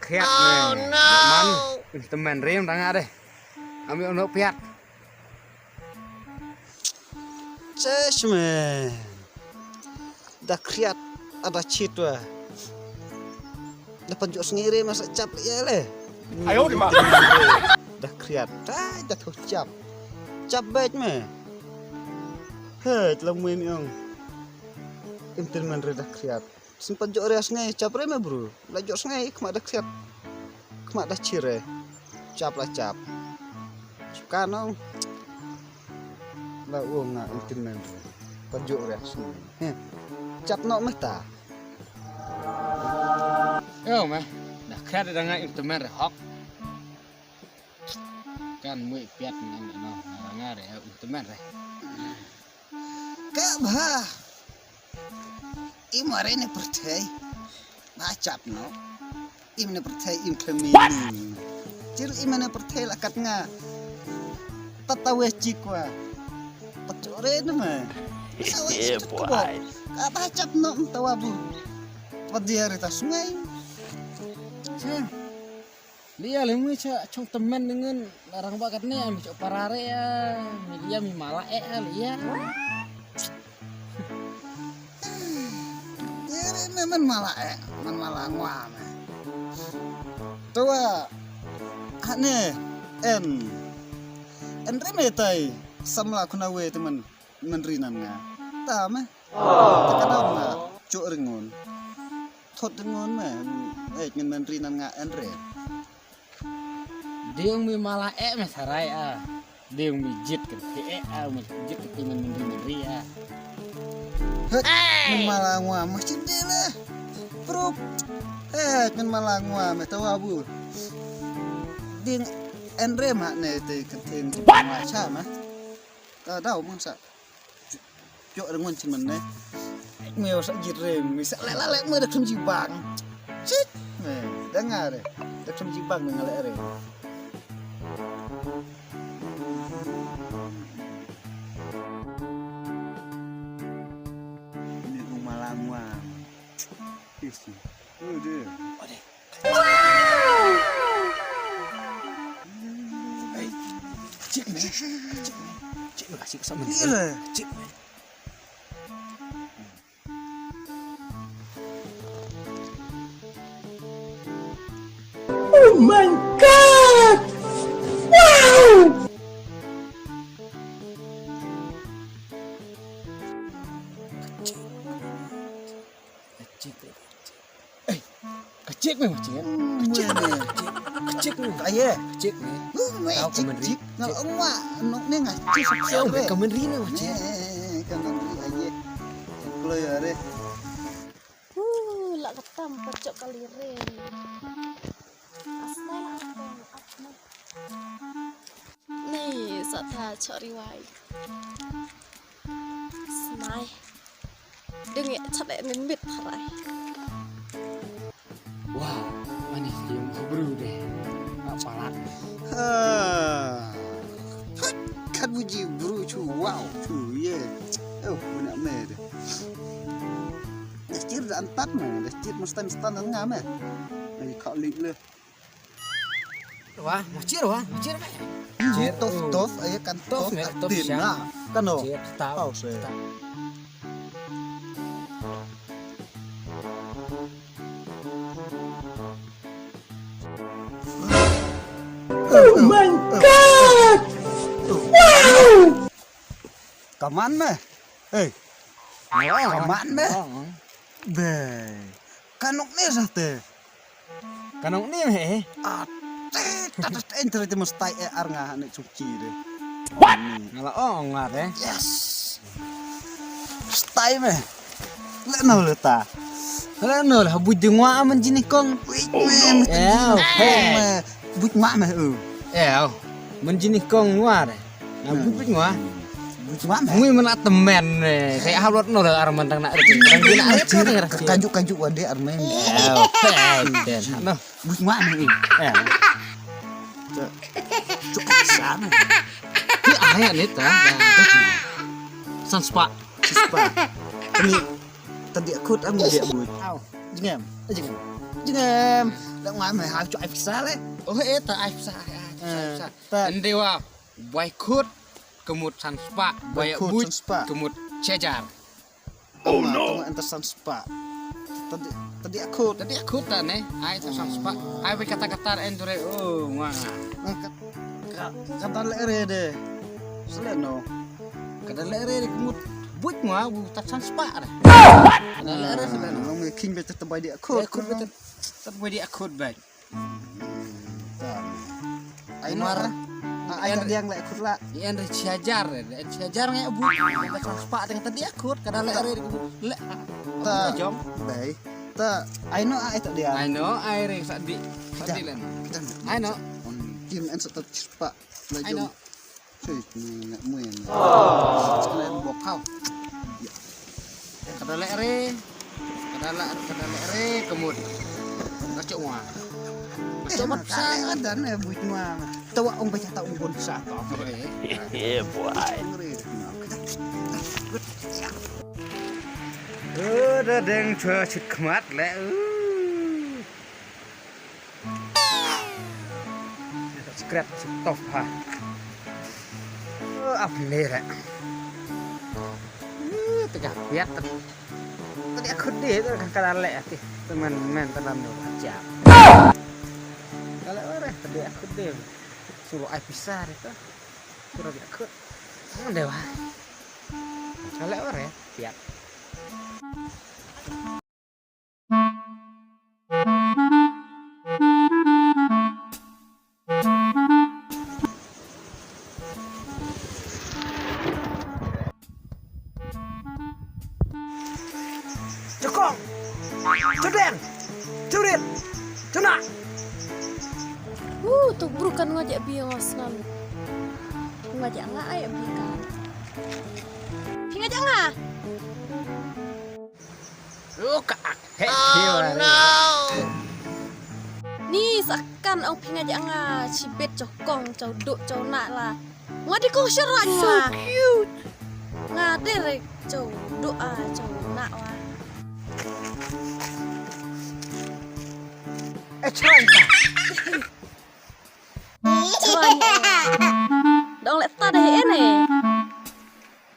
Khét này, man, temen rem tengah deh, ambil untuk pihak. Cesme, dah kriat ada citwa, dah penjuk sendiri masa cap ya leh. Ayo di mana? Dah kriat, dah tuh cap baik me. Hei, telah muim temen dah kriat. Simpan jok reas ngai cap reme bro, lajok ngai kemak dah kriat, kemak dah cire, cap lah cap. Kanong lah uang nggak temen penjuk reas ngai, cap nok mata. Yo mah, dah khét dengan temen rehok. Kan mui piat dengan ngar ya temen reh. Kabah. Imare ne percaya, macap no. Imne percaya im kemini. Ciri imane percaya lakat nga. Tatawe cikwa. Pecore ne mah. Yeah boy. Apa cap no tawabu. Padiari tas sungai. Cang, dia lemu cak cung temen dengan larang bakat nih ambil cok parare ya, media mi malah ya. Man malah ngwam. Tua ane en remetai samla kunawe teman menrinan nga. Tama. Takadam nga cuk ringon. Thot ringon mah ngin menrinan nga enre. Dia mi malah mah sarai Dia mi jit ke jit ke menrin ria. Malah ngwam masjid lah. Bro. Kan malah ngwam tahu abu. Ding enre mak ne te kenting macam mah. Ta dau mun sa. Jok dengan cimen ne. Meo sak jirem, misal lelek mah dak jibang. Cit. Dengar dak jibang ngalek re. Isi. Dia. Wow. Cik ni kasih kesama dia. Cik. Oh my god. Wow. Kecik memang cik. Kecik Kaya. Kecik ni. Tahu kemenri. Nak emak nok ni ngaci Tahu kemenri ni macam. Kemenri aje. Kalau ya re. Lak ketam pecok kaliren. Asal apa? Nih, satha cari wai. Smai. Dengi cadek nimbit harai. Wow, manis yang keburu deh. Tak palat. Kan buji bro cu wow cu ye. Oh punya mer. Dastir dan empat mah, dastir mesti ngam mah. Ai kau lik le. Wah, macir. Tof ayo kan tof din na. Kan no. Tahu. Oh my god! Wow! Kaman mah. Kaman mah. Be. Kanok ni sate. Kanong ni meh. Tatat enter itu mesti arngah nek suci deh. What? Ngalah ngar eh. Yes. Stay meh. Leno leta. Leno lah bujung wa aman jini kong. Bút ngoạ mà menjinih kong luar bút ngwa bút ngoạ mà ngui mana temen kayak halot no arman tang nak kanjuk wade armen no bút ngoạ mà cukup sana Ki ayah nih ta. Sanspa. Sispa. Tadi aku am dia buat. Au. Jengem. Jengem. Dak ngai mai ha cho ai bisa le. Oh eta ai bisa. Ta Endewa boykut kemut sanspa, boya Boykut buj sanspa. kemut cejar. oh no entasan spa. Tadi aku Tadi aku tak nih, ai tu sanspa. Ai kata-kata endure oh wah. kata lere deh. Seleno. Kada lere kemut buj ngah bu tak sanspa dah. Kada lere sebenarnya. Nang me king betul terbaik dia aku. Aku betul. Tapi dia akut baik. Ai mar. Ai tadi yang lek aku lah. Ian ciajar ngaya bu. Ada sanspa dengan tadi akut. Kada lere le. Ta Jom. Baik. Ta ai no ai tak dia. I know air sadi lan. Kita I know. kim en satu cepat. I know. Cuy, nak muen. Sekalian bok kau. Kada lere. Kada lere kemud. Kacuk mah. Masuk mat Sangat dan buat mah. Tawa ong baca tak ong bonsa kau. Yeah, boy. Udah deng cuy kemat le. Skrat stop ha. Apa ni le? Tegak biat. Tadi aku deh tu kan kada le ati. Teman-teman tenan aja. Kalau orang tadi aku deh suruh ai pisah itu. Suruh dia aku. Dewa. Kalau orang biat. Cokong. Cuden. Curit. Cuna. Tuh kan ngajak bios nan. Ngajak nggak ayah bikan. Ngajak nggak? Oh no. Ni seakan au ngajak nggak cibet cokong cau duk cau nak lah. Ngadi kau syarat lah. Cute. Ngader cau doa cau nak lah. Cerita. Dong let ta deh ini.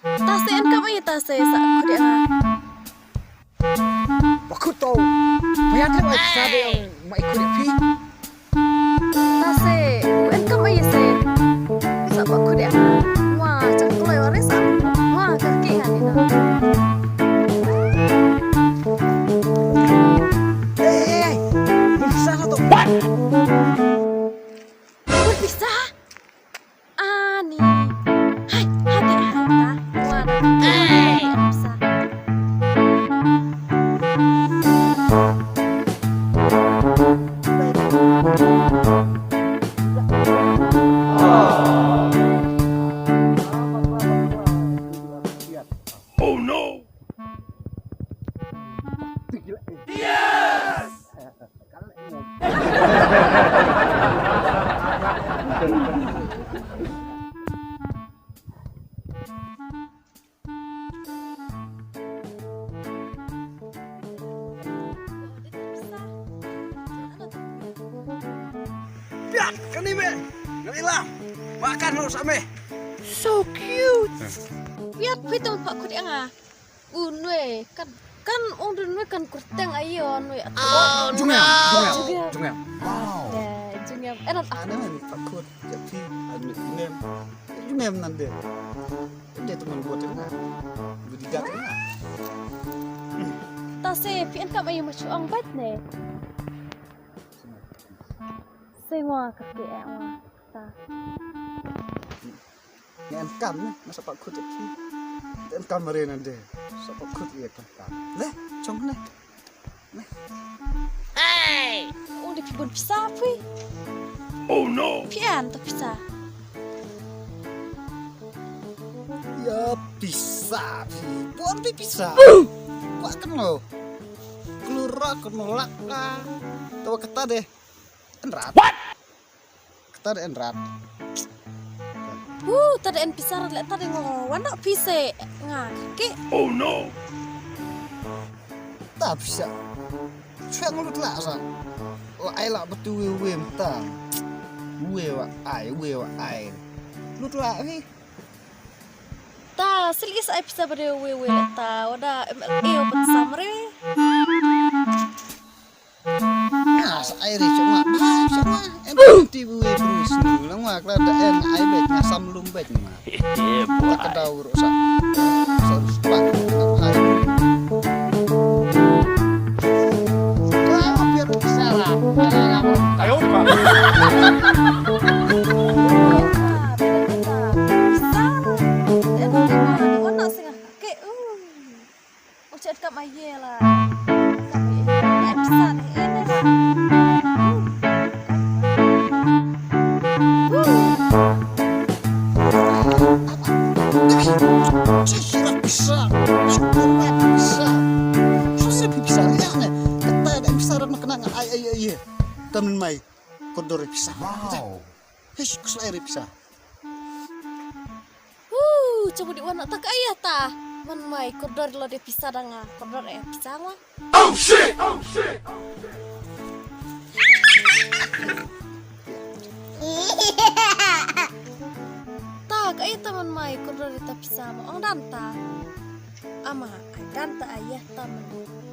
Tase en kau ini tase sak aku dia. Aku tahu. Bayar tu ai bisa deh mai ikut pi. Tase en kau ini se. Sak aku dia. Wah, cak tu lewat sak. Wah, kaki hani na. Bisa satu. Bisa? Ani. Hai, hadi hai ta. Wah, bisa. Oh no. Lihat, kan ini, Nailah, makan lu sampe. So cute. Biar pitung pak kudia nga. Unwe kan unwe kan kurteng ayon we. Oh, Jungel. Jungel. Enak Ada yang takut jadi nem nanti. Dia teman buat itu kan. Berdidak kan. tase pian kam ayo machuang bat ne. Sengwa kaki ewa ta. Yang kam nih, masa pak kut itu. Dan kamarin nanti. Siapa kut iya kam. Leh, cong nih. Udah pibun pisah pi. Oh no. Pian tak pisah. Ya bisa, buat bisa. Kok kan lo? Keluar kenolak lah. Tahu kata deh. Enrat. Kata deh enrat. Tadi en pisar le tadi ngawan nak pise ngake. Tak bisa. Saya ngelut lah sang. Ai lah betul we mta. We wa ai. Lut lah ni. Ta silis ai pisa bade we ta wada MLE obat samre. Nah, air cuma. Cuma enti we terus ni. Lang wa kla da en ai bet ngasam lumbet mah. Tak kedau rosak. Sarus pak. Tamen mai kodor pisah. Wow. Hish kuslair pisah. Coba di wana tak ayah ta. Man mai kodor lo de pisah danga. Kodor pisah mah. Oh shit! Tak ayah taman mai kodor de pisah mah. Ong danta. Ama ay danta ayah taman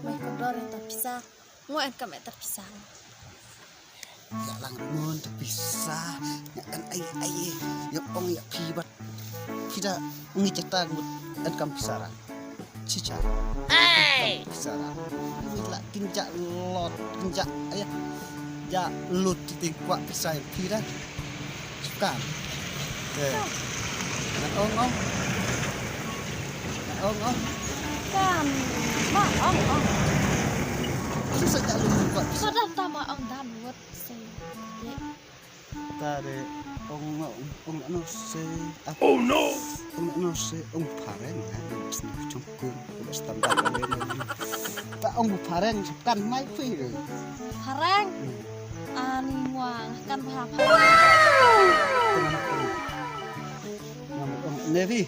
mai kodor de pisah. Ngoen kami terpisah. Lang mon terpisah. Kan ai yang ong ya pibat. Kita ngiceta gut dan kam pisara. Cica. Pisara. Bila tinjak lot, tinjak ayah. Ja lut titik kuat pisah pira. Sukan. Ong. Kan, ong. Susah ja lut kuat pisah. Sudah tama ong dan buat se. Tare ong anu se. Oh no! Ong anu se ong pareng anu cungkung udah standar kalian. Tak ong pareng sukan mai pi. Harang. Ani wang kan paham. Nevi.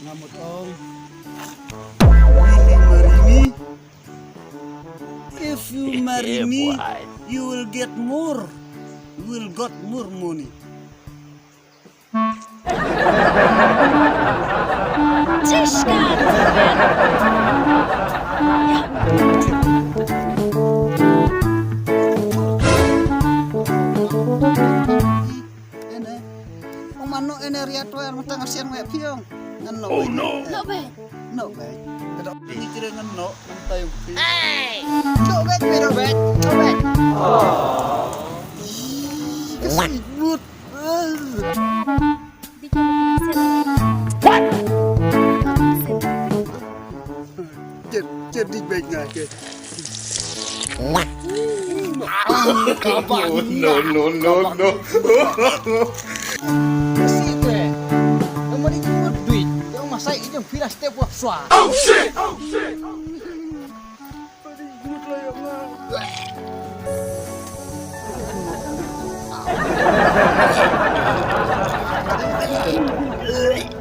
Ngamut ong. If you marry me, you will get more. You will got more money. Cishkan. Mano eneria to yang matang asian we piong. Ngano. Oh no! No be. No be. Kada ini kira ngano tayo pi. Hey. No be. Kesibut. Jadi baik ngake. No. Sige. Naman ito mo duit. Yung masay inyong pila step wa swa. Oh shit! Good.